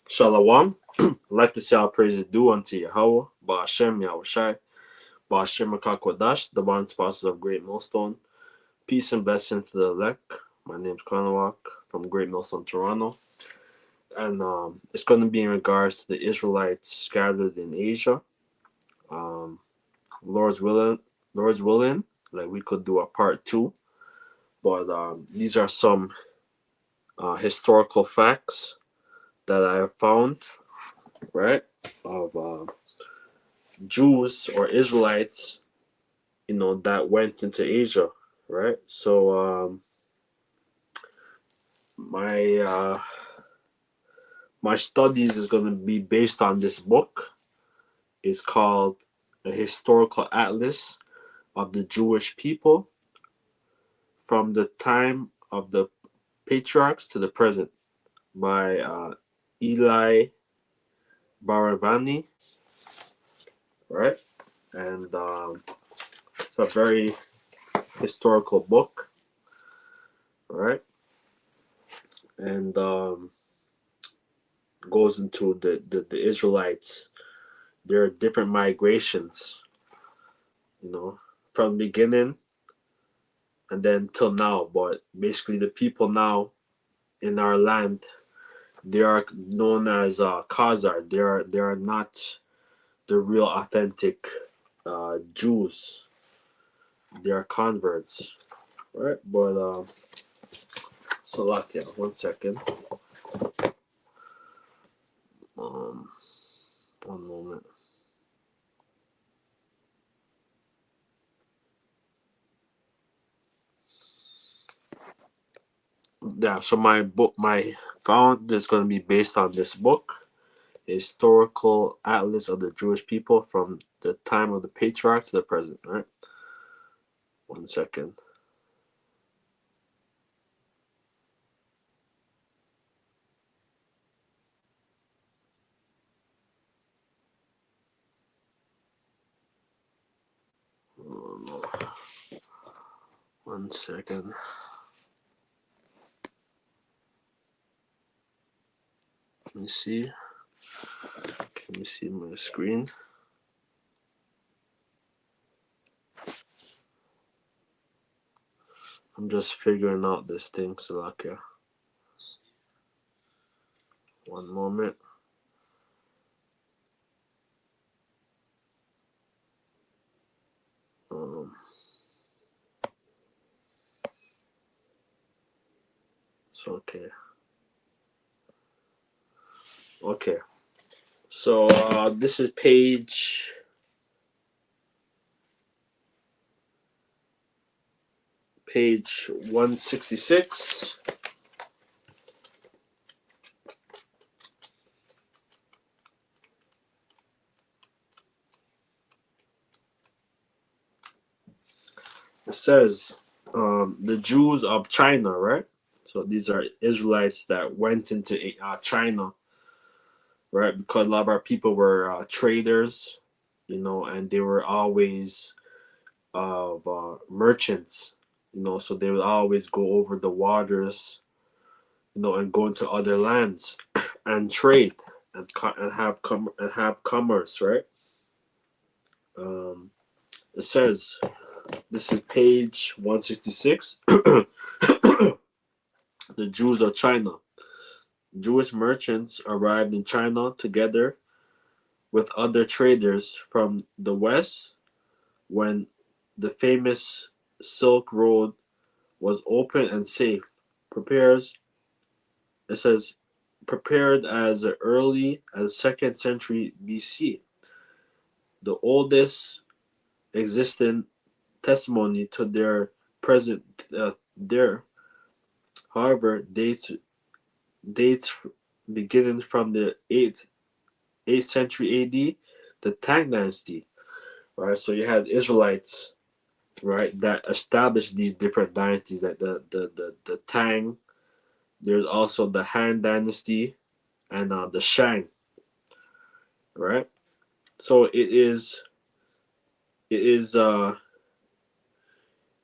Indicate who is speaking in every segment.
Speaker 1: Shalom. I'd like to say our praise is due unto Yahweh, Ba'ashem Yahushai, Ba'ashem Akakwadash, the divine sponsors of Great Millstone. Peace and blessings to the elect. My name's Kanawak from Great Millstone, Toronto. And it's going to be in regards to the Israelites scattered in Asia. Um, Lord's willing, like we could do a part 2. But these are some historical facts that I have found, right, of Jews or Israelites, that went into Asia, right? So my my studies is going to be based on this book. It's called A Historical Atlas of the Jewish People from the time of the patriarchs to the present by Eli Baravani, right? And it's a very historical book, right? And goes into the Israelites, their different migrations, from the beginning and then till now. But basically, the people now in our land, they are known as Khazar. They are not the real authentic Jews. They are converts, right? But Salakia, 1 second. Um, one moment. Yeah, so my found is going to be based on this book, Historical Atlas of the Jewish People from the time of the patriarch to the present, right? 1 second. Oh, no. 1 second. Let me see. Can you see my screen? I'm just figuring out this thing, Salakia. One moment. It's okay. Okay. So this is page 166. It says the Jews of China, right? So these are Israelites that went into China, right? Because a lot of our people were traders, and they were always of merchants, so they would always go over the waters, and go into other lands and trade and have commerce, right? It says this is page 166. The Jews of China. Jewish merchants arrived in China together with other traders from the west when the famous Silk Road was open and safe. Prepares it says prepared as early as 2nd century BC. The oldest existing testimony to their present there, however, dates beginning from the 8th century AD, the Tang dynasty, right? So you had Israelites, right, that established these different dynasties, like the Tang. There's also the Han dynasty and the Shang, right? So it is uh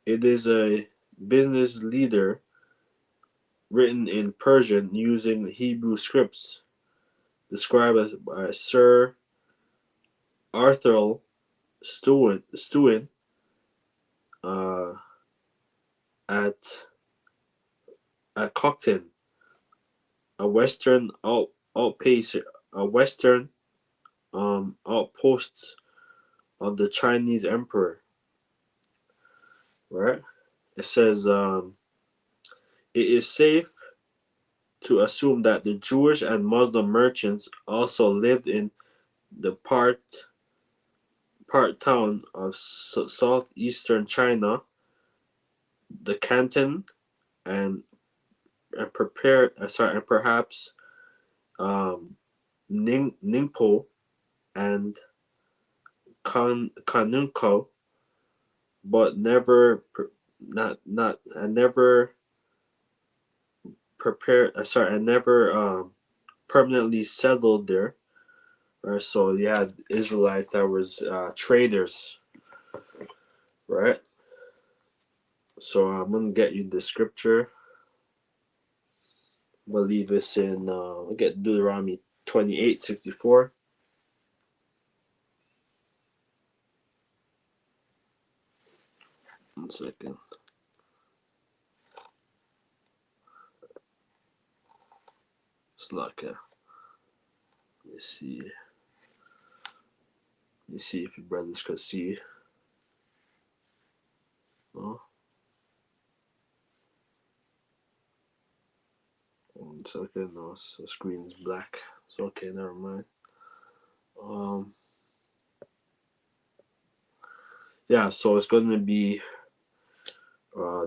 Speaker 1: it is a business leader written in Persian using Hebrew scripts described as by Sir Arthur Stewin uh, at Cockton, a western outpace, a western outpost of the Chinese emperor. Right? It says it is safe to assume that the Jewish and Muslim merchants also lived in the part town of southeastern China, the Canton, and and perhaps um, Ningpo and Kanunko, but never never permanently settled there. Right, so you had Israelites that was traders, right? So I'm gonna get you the scripture. I believe it's in I'll get Deuteronomy 28:64. One second. It's like let's see. Let's see if your brothers could see. Oh, 1 second. No, the screen is black. It's okay. Never mind. Um, yeah. So it's gonna be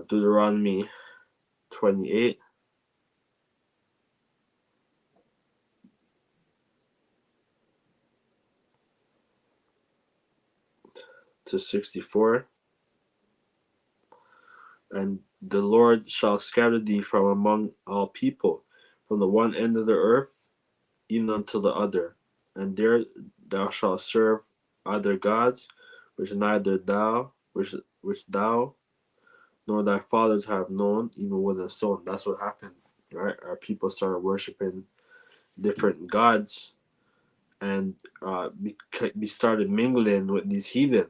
Speaker 1: Deuteronomy 28 to 64. And the Lord shall scatter thee from among all people, from the one end of the earth even unto the other, and there thou shalt serve other gods, which neither thou, which thou nor thy fathers have known, even wood and stone. That's what happened, right? Our people started worshiping different gods, and we started mingling with these heathen,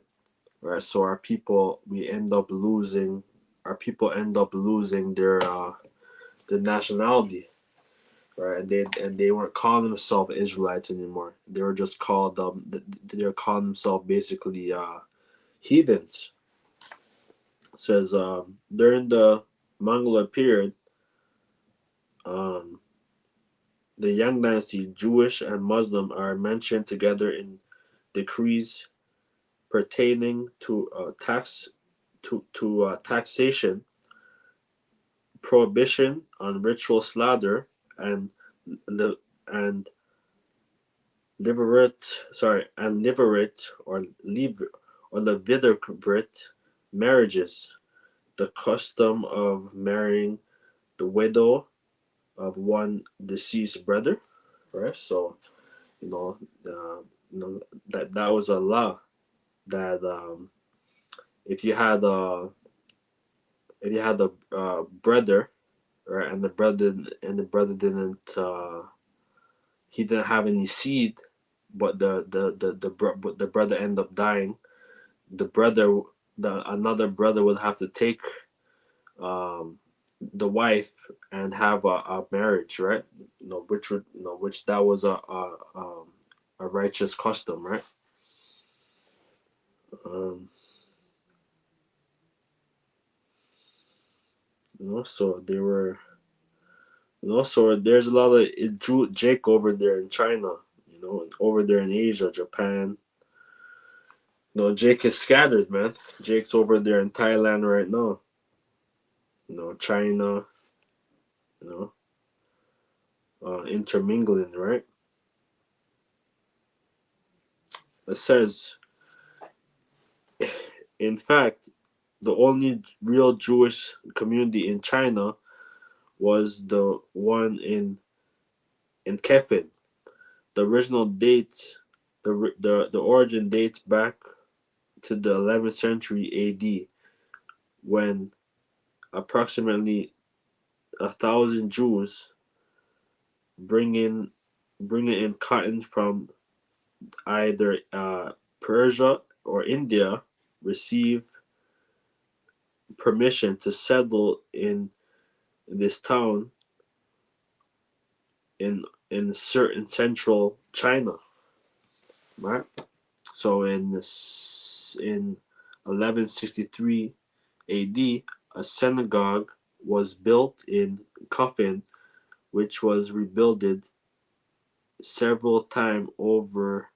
Speaker 1: right? So our people end up losing their nationality, right? And they weren't calling themselves Israelites anymore. They were just called they were calling themselves basically heathens. It says during the Mongol period, um, the Yang Dynasty, Jewish and Muslim are mentioned together in decrees pertaining to taxation, prohibition on ritual slaughter, and the and Levirate or Levirate marriages, the custom of marrying the widow of one deceased brother, right? So you know, that was a law that if you had a brother, right, and the brother didn't he didn't have any seed, but the brother ended up dying. The brother, the another brother would have to take um, the wife and have a marriage, right? Which that was a righteous custom, right? Um, so they were, so there's a lot of Jake over there in China, over there in Asia, Japan. Jake is scattered, man. Jake's over there in Thailand right now. China, you know, intermingling, right? It says, in fact, the only real Jewish community in China was the one in Kefin. The original dates, the origin dates back to the 11th century A.D., when approximately 1,000 Jews bringing bringing in cotton from either Persia or India, receive permission to settle in this town in certain central China, right? So in 1163 A.D., a synagogue was built in Coffin, which was rebuilded several times over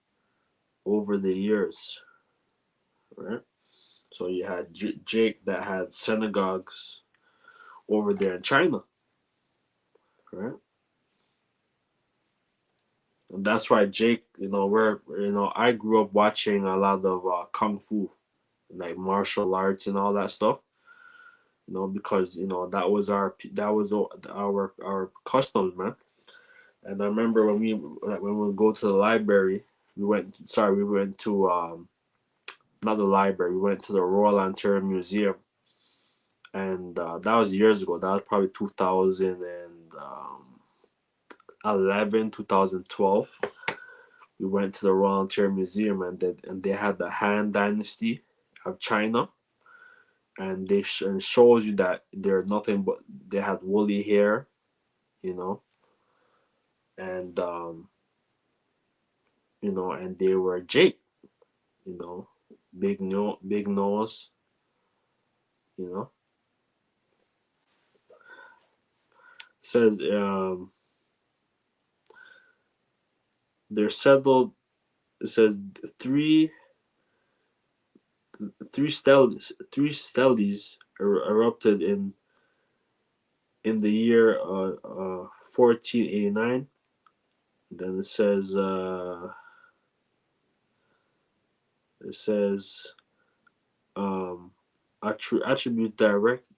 Speaker 1: the years, right? So you had Jake that had synagogues over there in China, right? And that's why Jake, I grew up watching a lot of kung fu, like martial arts and all that stuff. Because that was our customs, man. And I remember when we would go to the library, we went to not the library, we went to the Royal Ontario Museum, and that was years ago. That was probably 2011, 2012. We went to the Royal Ontario Museum, and they had the Han Dynasty of China, and and shows you that they're nothing but they had woolly hair, you know, and and they were Jake, you know, big nose, you know. Says they're settled. It says three three steles erupted in the year 1489. Then it says um attribute direct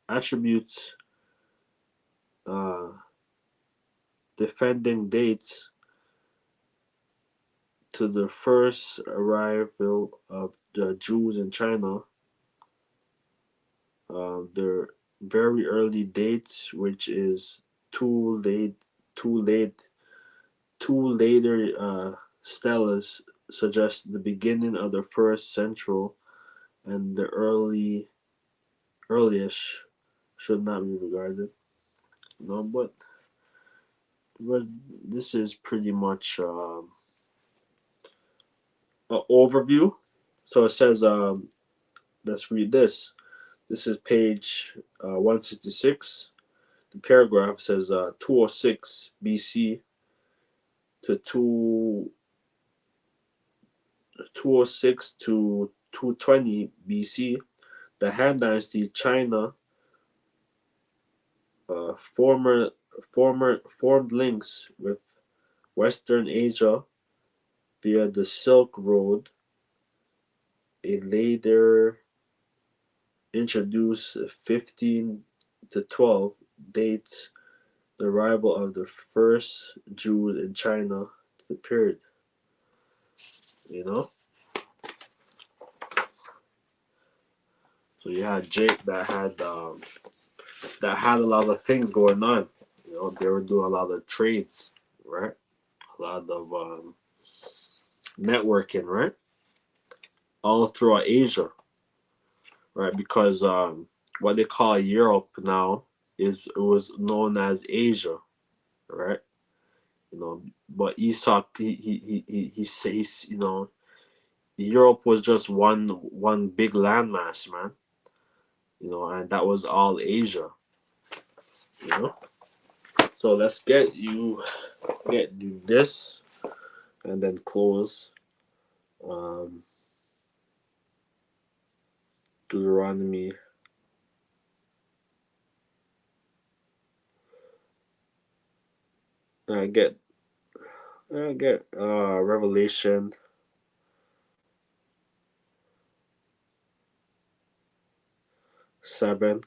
Speaker 1: attributes uh defending dates to the first arrival of the Jews in China. Their very early dates, which is too late, too late, two later stelas, suggest the beginning of the first central, and the earliest should not be regarded. No, but this is pretty much an overview. So it says, let's read this. This is page 166. The paragraph says 206 BC to 206 to 220 BC. The Han Dynasty, China, uh, former formed links with Western Asia via the Silk Road. A later introduced 15 to 12 dates the arrival of the first Jews in China to the period. You know, so you had Jake that had a lot of things going on. They were doing a lot of trades, right? A lot of networking, right? All throughout Asia, right? Because what they call Europe now it was known as Asia, right? But Esau he says, Europe was just one big landmass, man. And that was all Asia. You know. So let's do this and then close um, Deuteronomy. I get Revelation 7,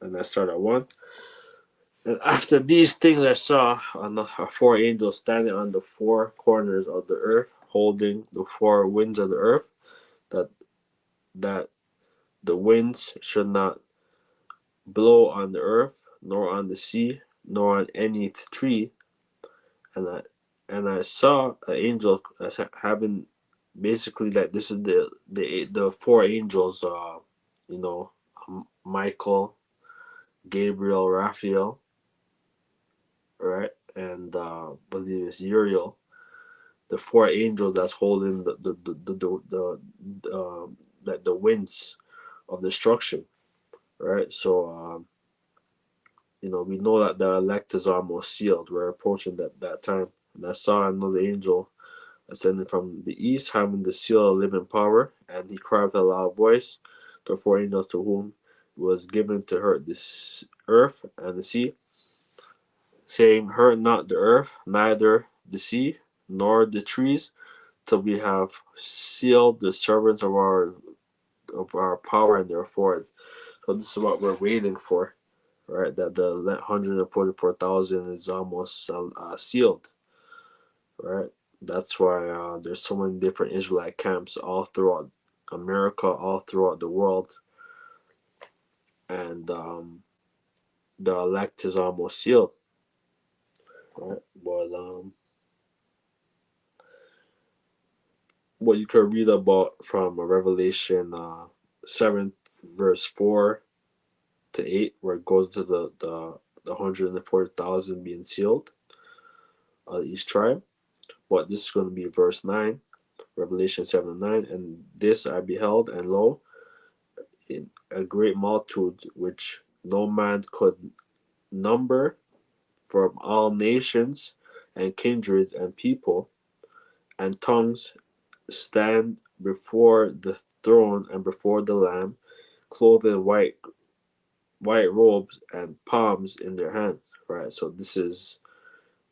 Speaker 1: and I start at 1. And after these things I saw on the four angels standing on the four corners of the earth, holding the four winds of the earth, that that the winds should not blow on the earth, nor on the sea, nor on any tree, and I saw an angel as having basically that this is the four angels, you know, Michael, Gabriel, Raphael, right, and believe it's Uriel, the four angels that's holding the winds of destruction, right? So we know that the elect is almost sealed. We're approaching that time. And I saw another angel ascending from the east, having the seal of living power, and he cried with a loud voice to four angels to whom was given to hurt this earth and the sea, saying, hurt not the earth, neither the sea, nor the trees, till we have sealed the servants of our power and their authority. So this is what we're waiting for, right? That the 144,000 is almost sealed, right? That's why there's so many different Israelite camps all throughout America, all throughout the world, and the elect is almost sealed, right? But what you could read about from Revelation 7 verse 4 to 8, where it goes to the 140,000 being sealed, each tribe. But this is going to be verse 9, Revelation 7 and 9. And this I beheld, and lo, in a great multitude which no man could number, from all nations and kindreds and people and tongues, stand before the throne and before the Lamb, clothed in white robes and palms in their hands. Right. So this is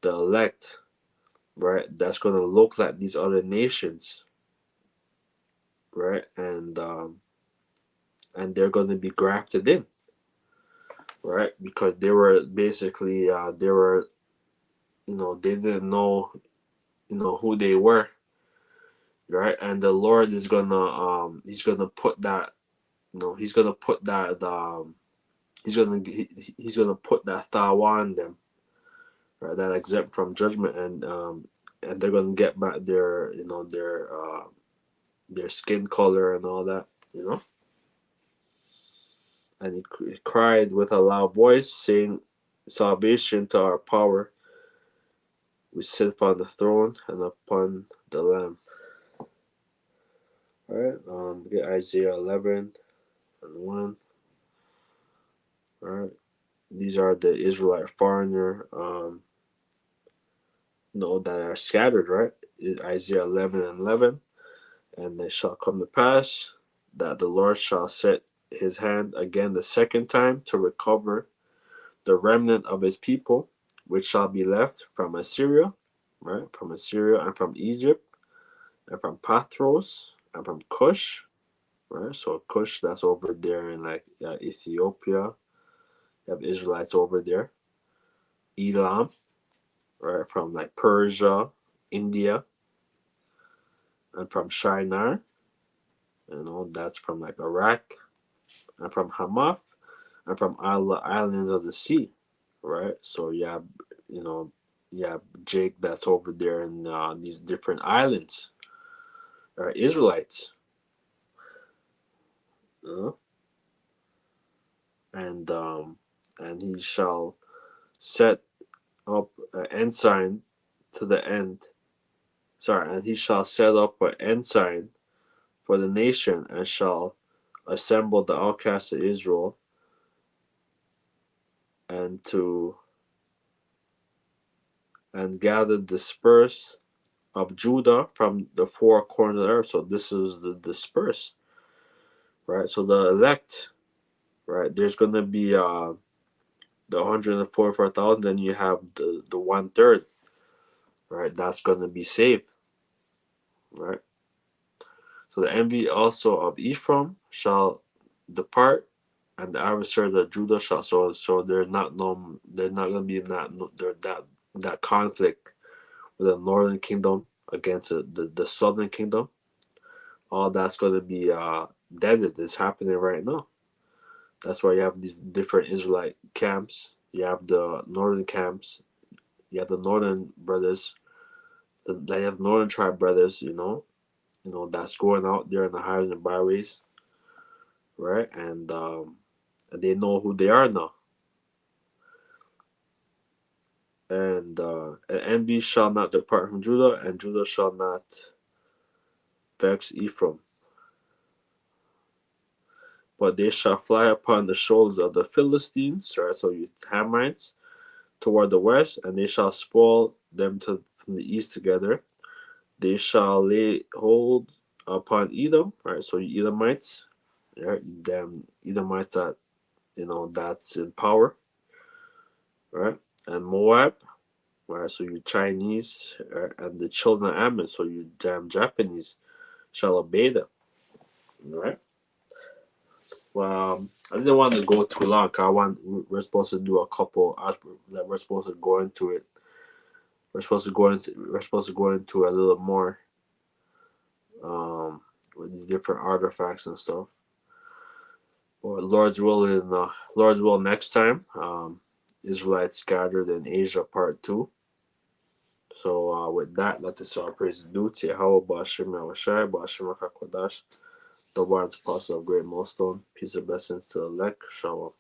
Speaker 1: the elect, right? That's gonna look like these other nations, right? And they're gonna be grafted in, right? Because they were basically they were, they didn't know, who they were, right? And the Lord is gonna he's gonna put that, he's gonna put that he's gonna put that thawa on them, right? That exempt from judgment, and they're gonna get back their, their skin color and all that, and he cried with a loud voice, saying, salvation to our power, we sit upon the throne and upon the Lamb. All right, we get Isaiah 11 and 1. All right, these are the Israelite foreigner, that are scattered, right? Isaiah 11 and 11. And it shall come to pass that the Lord shall set his hand again the second time to recover the remnant of his people, which shall be left from Assyria, right? From Assyria and from Egypt and from Pathros and from Cush, right? So Cush, that's over there in like Ethiopia. You have Israelites over there. Elam, right? From like Persia, India, and from Shinar, that's from like Iraq, and from Hamath, and from all the islands of the sea, right? So you have Jake that's over there in these different islands, Israelites, uh, and he shall set up an ensign to the end. Sorry, and he shall set up an ensign for the nation, and shall assemble the outcasts of Israel, and gather the dispersed of Judah from the four corners of the earth. So this is the dispersed, right? So the elect, right? There's gonna be the 144,000. Then you have the 1/3, right? That's gonna be saved, right? So the envy also of Ephraim shall depart, and the adversaries of Judah shall. So there's not gonna be that conflict with the northern kingdom against the southern kingdom. All that's gonna be deaded. It's happening right now. That's why you have these different Israelite camps. You have the northern camps. you have the northern brothers, they have northern tribe brothers, that's going out there in the highways and byways, right? And they know who they are now. And envy shall not depart from Judah, and Judah shall not vex Ephraim. But they shall fly upon the shoulders of the Philistines, right? So you Hamites, toward the west, and they shall spoil them from the east together. They shall lay hold upon Edom, right? So you Edomites, right? Them Edomites that's in power, right? And Moab, right? So you Chinese, right? And the children of Ammon, so you damn Japanese, shall obey them, right? Well, I didn't want to go too long. We're supposed to do a couple. We're supposed to go into it. We're supposed to go into a little more with these different artifacts and stuff. But Lord's will next time. Israelites scattered in Asia, part 2. So with that, let us all praise due to Yahweh Ba'ashem Yahushai, Ba'ashem HaKakodash, the one apostle of great millstone. Peace and blessings to the elect. Shalom.